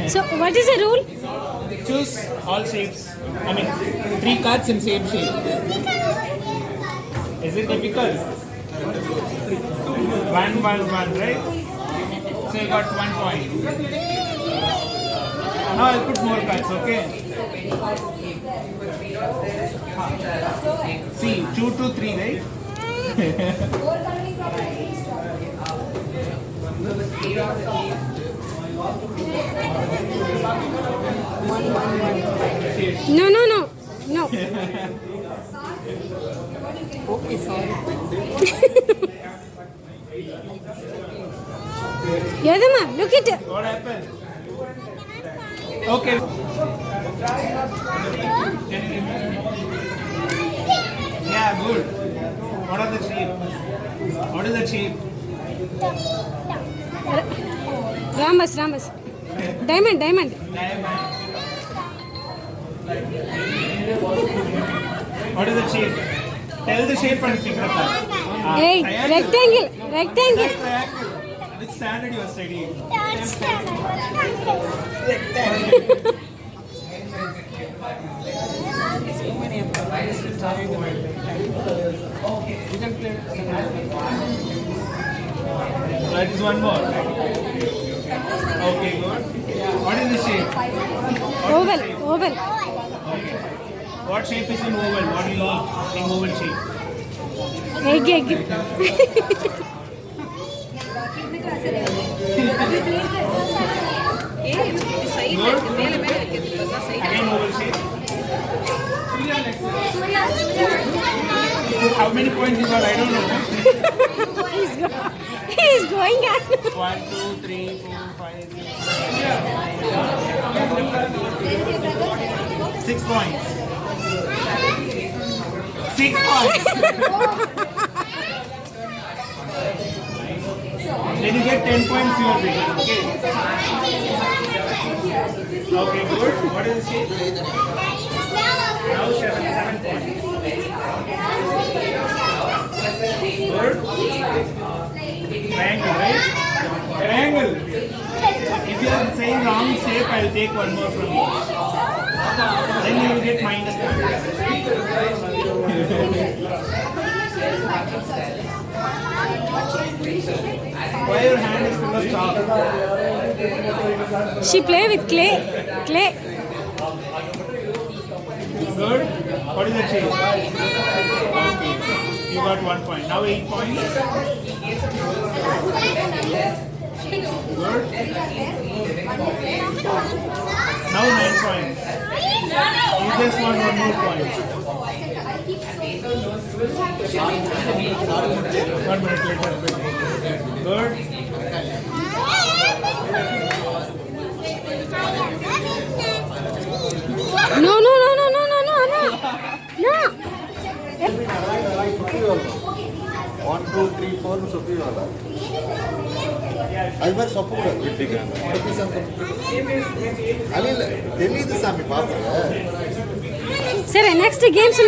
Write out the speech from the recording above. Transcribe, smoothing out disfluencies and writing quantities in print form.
So, what is the rule? Choose all shapes. I mean, 3 cards in same shape. Is it difficult? 1, 1, 1, right? So you got 1 point. Now I'll put more cards, okay? See, 2 to 3, right? No. Okay, sorry. Yadama, look at it. What happened? Okay. Yeah, good. What are the shape? What is the shape? Rambus. Diamond. Diamond. What is the shape? Tell the shape and pick the card. Hey, rectangle. Triangle. Which standard you are studying? You can play. That is one more. Okay, good. What is the shape? Oval. Okay. What shape is in oval? What do you eat in oval shape? Egg. Good. Again oval shape. How many points you got? I don't know. He's going on. 1, 2, 3, 4, 5, 6 points. 6 points. Then you get 10 points you are winning. Okay, good. What is the shape? Now 7 points. Good. Triangle, right? Triangle. If you are saying wrong shape, I'll take one more from you. Then you will get minus points. Why your hand is full of chalk? She play with clay. Good. What is the shape? Okay. You got 1 point. Now 8 points. Good. Now 9 points. You just want 1 more point. 1 minute later. Good. No. 1, 2, 3, 4 ಸೊಪ್ಪಿ ಅಲ್ಲ ಅದು மாதிரி ಸೊಪ್ಪು ಕೂಡ ಅಲ್ಲಿ ತೆಲೀದು ಸ್ವಾಮಿ ಪಾತ್ರ ಸರಿ next games